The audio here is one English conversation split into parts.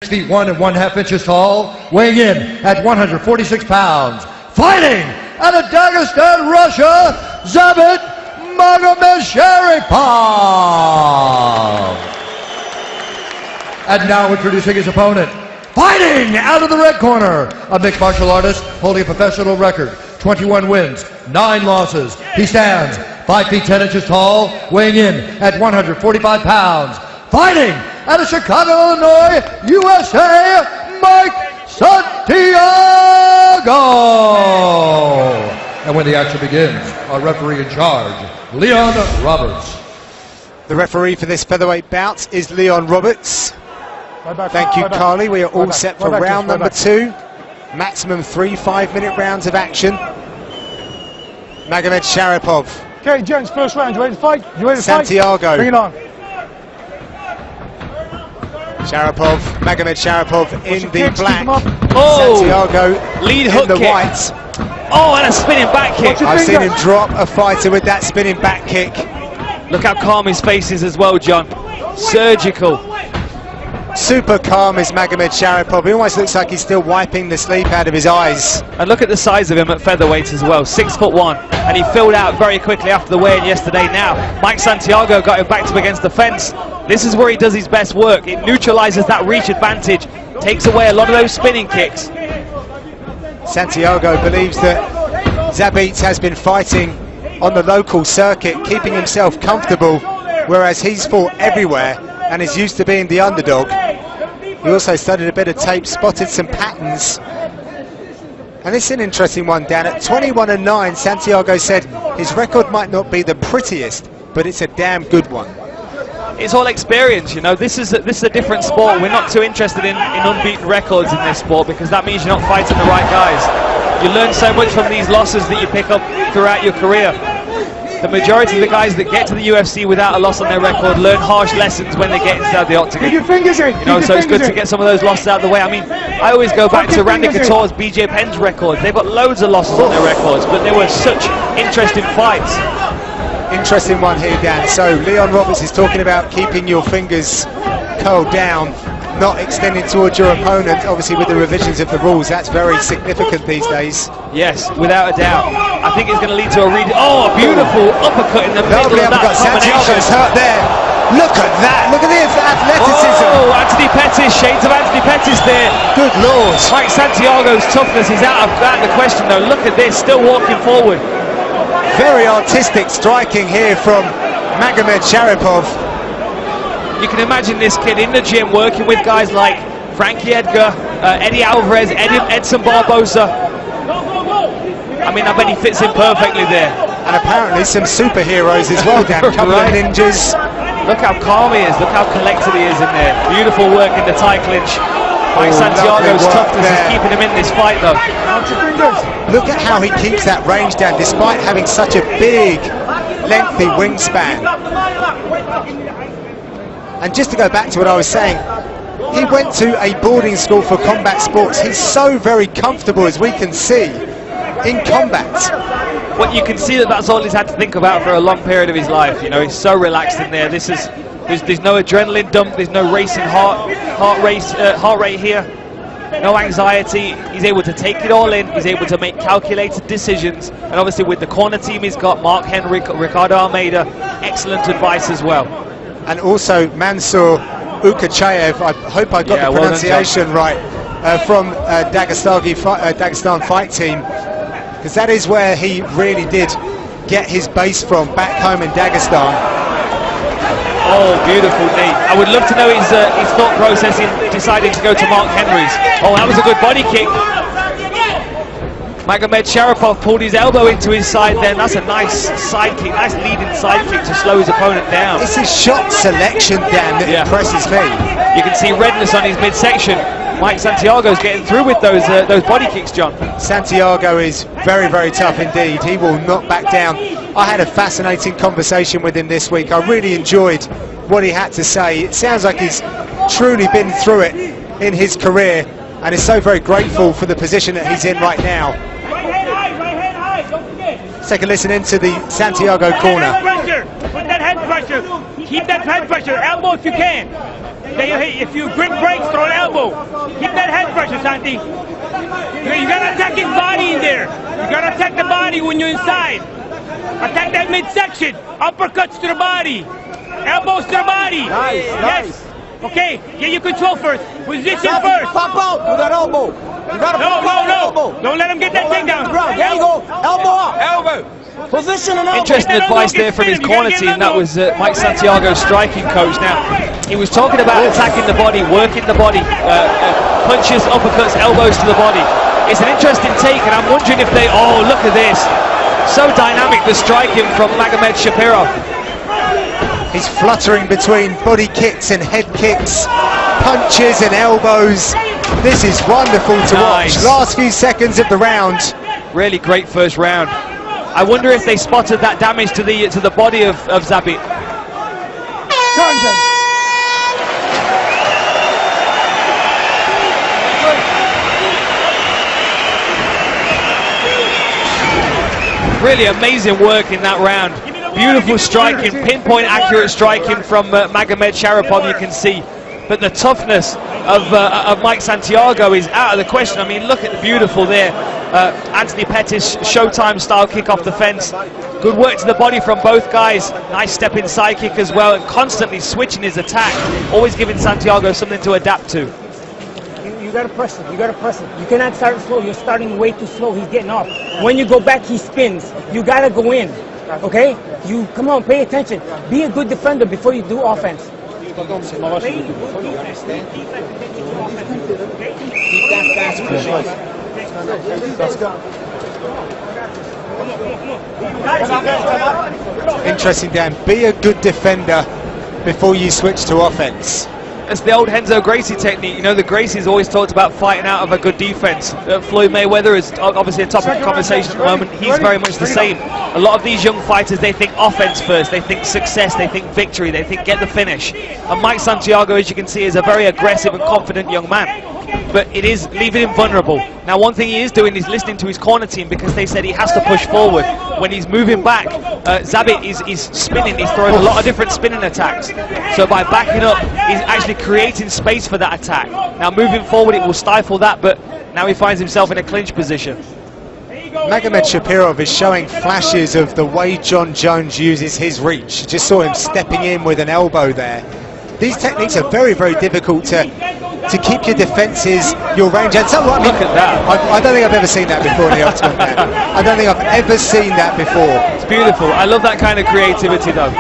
6 feet 1 1/2 inches tall, weighing in at 146 pounds. Fighting out of Dagestan, Russia, Zabit Magamedsharipov. And now introducing his opponent, fighting out of the red corner, a mixed martial artist holding a professional record, 21 wins, 9 losses. He stands 5 feet 10 inches tall, weighing in at 145 pounds. Fighting out of Chicago, Illinois, USA, Mark Santиаго. And when the action begins, our referee in charge, Leon Roberts. The referee for this featherweight bout is Leon Roberts. Thank you, Carly. We are all set for round number 2. Maximum 3 5-minute rounds of action. Magomedsharipov. Okay, gents, first round. You ready to fight? You ready to Santиаго. fight? Bring it on. Sharipov, Magomedsharipov in the kicks, black. Oh, Santиаgo lead in hook the kick. white. Oh, and a spinning back kick. I've seen him drop a fighter with that spinning back kick. Look how calm his face is as well, John. Surgical. Super calm is Magomedsharipov. He almost looks like he's still wiping the sleep out of his eyes. And look at the size of him at featherweight as well, 6'1", and he filled out very quickly after the weigh-in yesterday. Now, Mike Santиаgo got him backed up against the fence. This is where he does his best work. It neutralizes that reach advantage, takes away a lot of those spinning kicks. Santиаgo believes that Zabit has been fighting on the local circuit, keeping himself comfortable, whereas he's fought everywhere and is used to being the underdog. He also studied a bit of tape, spotted some patterns. And it's an interesting one, Dan. At 21-9, Santиаgo said his record might not be the prettiest, but it's a damn good one. It's all experience, you know. This is a different sport. We're not too interested in unbeaten records in this sport, because that means you're not fighting the right guys. You learn so much from these losses that you pick up throughout your career. The majority of the guys that get to the UFC without a loss on their record learn harsh lessons when they get inside the octagon. Keep your fingers in. You know, so it's good to get some of those losses out of the way. I mean, I always go back to Randy Couture's, BJ Penn's records. They've got loads of losses on their records, but they were such interesting fights. Interesting one here, Dan. So Leon Roberts is talking about keeping your fingers curled down, not extending towards your opponent. Obviously, with the revisions of the rules, that's very significant these days. Yes, without a doubt. I think it's going to lead to a a beautiful uppercut in the middle of that combination. Santиago's hurt there. Look at that. Look at the athleticism. Oh, Anthony Pettis, shades of Anthony Pettis there. Good lord. Mike Santиago's toughness is out of the question, though. Look at this, still walking forward. Very artistic striking here from Magomedsharipov. You can imagine this kid in the gym working with guys like Frankie Edgar, Eddie Alvarez, Edson Barbosa. I mean, I bet he fits in perfectly there. And apparently some superheroes as well, Dan. A couple of ninjas. Look how calm he is, look how collected he is in there. Beautiful work in the tie clinch. Mike Santиago's toughness is keeping him in this fight, though. Look at how he keeps that range down despite having such a big, lengthy wingspan. And just to go back to what I was saying, he went to a boarding school for combat sports. He's so very comfortable, as we can see, in combat. Well, you can see that that's all he's had to think about for a long period of his life. You know, he's so relaxed in there. There's no adrenaline dump. There's no racing heart rate here. No anxiety. He's able to take it all in. He's able to make calculated decisions. And obviously, with the corner team he's got, Mark Henry, Ricardo Almeida, excellent advice as well. And also Mansour Ukachayev, I hope I got the pronunciation right, from Dagestan fight team, because that is where he really did get his base from, back home in Dagestan. Oh, beautiful knee. I would love to know his thought process in deciding to go to Mark Henry's. Oh, that was a good body kick. Magomedsharipov pulled his elbow into his side then. That's a nice side kick, nice leading side kick to slow his opponent down. It's his shot selection, Dan, that impresses me. You can see redness on his midsection. Mike Santиago's getting through with those body kicks, John. Santиаgo is very, very tough indeed. He will not back down. I had a fascinating conversation with him this week. I really enjoyed what he had to say. It sounds like he's truly been through it in his career and is so very grateful for the position that he's in right now. Let's take a listen into the Santиаgo corner. Put that head pressure. Keep that head pressure. Elbow if you can. If you grip brakes, throw an elbow. Keep that head pressure, Santi. You gotta attack his body in there. You gotta attack the body when you're inside. Attack that midsection. Uppercuts to the body. Elbows to the body. Nice, yes. Okay, get your control first. Position first. Pop out with that elbow. You gotta pop out with elbow. Don't let him get that takedown. There you go. Elbow up. Elbow. Position and elbow. Interesting advice there from his corner team. That was Mike Santiago's striking coach. Now, he was talking about attacking the body, working the body, punches, uppercuts, elbows to the body. It's an interesting take, and I'm wondering if they... Oh, look at this. So dynamic, the striking from Magomedšaripov. He's fluttering between body kicks and head kicks, punches and elbows. This is wonderful to watch. Last few seconds of the round. Really great first round. I wonder if they spotted that damage to the body of Zabit. Really amazing work in that round. Beautiful striking, pinpoint accurate striking from Magomedšaripov, you can see. But the toughness of Mike Santiago is out of the question. I mean, look at the beautiful there. Anthony Pettis, Showtime style kick off the fence. Good work to the body from both guys. Nice step inside kick as well, and constantly switching his attack. Always giving Santiago something to adapt to. You gotta press it, you gotta press it. You cannot start slow, you're starting way too slow, he's getting off. When you go back, he spins. You gotta go in, okay? You, come on, pay attention. Be a good defender before you do offense. Interesting, Dan. Be a good defender before you switch to offense. It's the old Renzo Gracie technique. You know, the Gracie's always talked about fighting out of a good defense. Floyd Mayweather is obviously a topic of conversation at the moment. He's very much the same. A lot of these young fighters, they think offense first, they think success, they think victory, they think get the finish. And Mike Santiago, as you can see, is a very aggressive and confident young man. But it is leaving him vulnerable. Now, one thing he is doing is listening to his corner team, because they said he has to push forward. When he's moving back, Zabit is spinning, he's throwing a lot of different spinning attacks. So by backing up, he's actually creating space for that attack. Now, moving forward, it will stifle that, but now he finds himself in a clinch position. Magomedšaripov is showing flashes of the way John Jones uses his reach. Just saw him stepping in with an elbow there. These techniques are very, very difficult to keep your defences, your range, and so on. Look at that. I don't think I've ever seen that before in the Ultimate Man. I don't think I've ever seen that before. It's beautiful. I love that kind of creativity, though.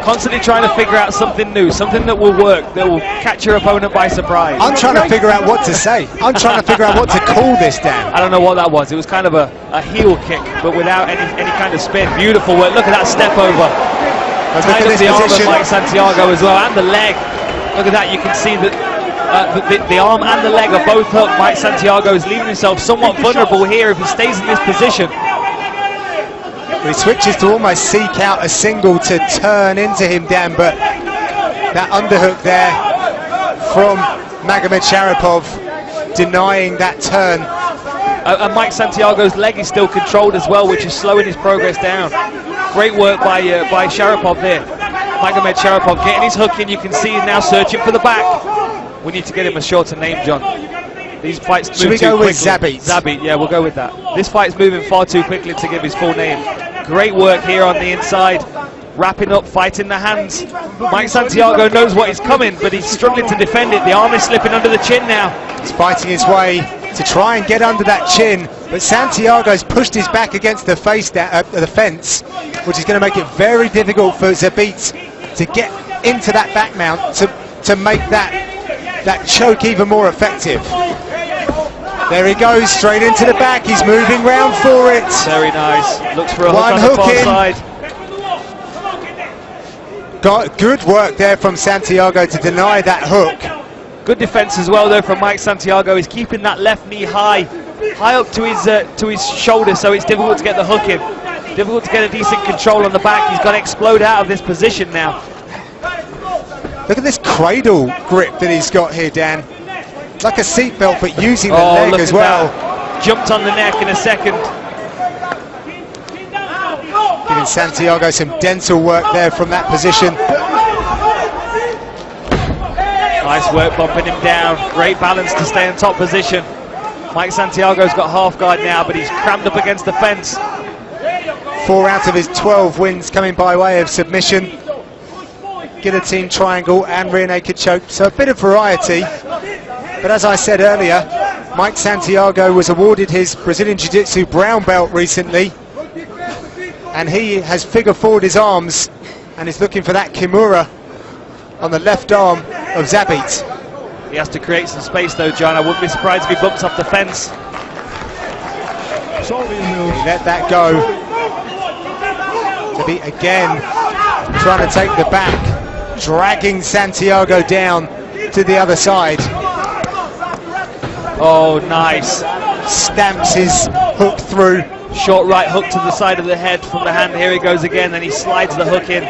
Constantly trying to figure out something new, something that will work, that will catch your opponent by surprise. I'm trying to figure out what to say. I'm trying to figure out what to call this, Dan. I don't know what that was. It was kind of a heel kick, but without any kind of spin. Beautiful work. Look at that step over. Tied up the arm of Mike Santiago as well, and the leg. Look at that. You can see that the arm and the leg are both hooked. Mike Santiago is leaving himself somewhat vulnerable here if he stays in this position. He switches to almost seek out a single to turn into him, Dan, but that underhook there from Magomedšaripov denying that turn. And Mike Santiago's leg is still controlled as well, which is slowing his progress down. Great work by Sharipov there. Magomedšaripov getting his hook in. You can see he's now searching for the back. We need to get him a shorter name, John. These fights move too quickly. Should we go with Zabit? Zabit, yeah, we'll go with that. This fight's moving far too quickly to give his full name. Great work here on the inside. Wrapping up, fighting the hands. Mike Santiago knows what is coming, but he's struggling to defend it. The arm is slipping under the chin now. He's fighting his way to try and get under that chin, but Santiago's pushed his back against the the fence, which is going to make it very difficult for Zabit to get into that back mount to make that choke even more effective. There he goes, straight into the back. He's moving round for it. Very nice. Looks for a One hook on the hook far in. side. Got good work there from Santiago to deny that hook. Good defense as well though from Mike Santiago. He's keeping that left knee high up to his shoulder, so it's difficult to get the hook in. Difficult to get a decent control on the back. He's got to explode out of this position now. Look at this cradle grip that he's got here, Dan. Like a seatbelt, but using the leg as well. That. Jumped on the neck in a second. Giving Santiago some dental work there from that position. Nice work bumping him down. Great balance to stay in top position. Mike Santiago's got half guard now, but he's crammed up against the fence. 4 out of his 12 wins coming by way of submission, guillotine, triangle and rear naked choke, so a bit of variety. But as I said earlier, Mike Santiago was awarded his Brazilian Jiu-Jitsu brown belt recently, and he has figure forward his arms and is looking for that Kimura on the left arm of Zabit. He has to create some space though, John. I wouldn't be surprised if he bumps off the fence. He let that go. Zabit again trying to take the back, dragging Santiago down to the other side. Oh, nice. Stamps his hook through. Short right hook to the side of the head from the hand. Here he goes again, and he slides the hook in.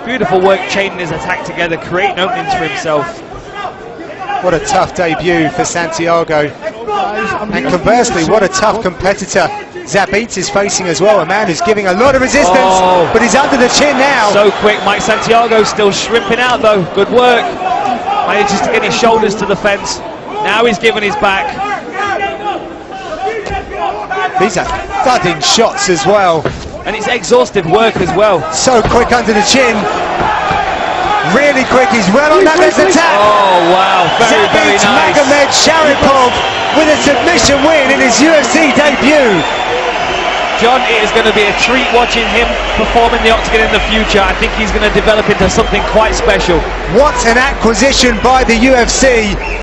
Beautiful work chaining his attack together, creating openings for himself. What a tough debut for Santiago. And conversely, what a tough competitor Zabit is facing as well. A man who's giving a lot of resistance, but he's under the chin now. So quick. Mike Santiago still shrimping out though. Good work. Manages to get his shoulders to the fence. Now he's giving his back. These are thudding shots as well. And it's exhaustive work as well. So quick under the chin. Really quick, he's well on that, there's a tap. Oh wow, very Zabit nice. Magamedšaripov with a submission win in his UFC debut. John, it is going to be a treat watching him perform in the octagon in the future. I think he's going to develop into something quite special. What an acquisition by the UFC.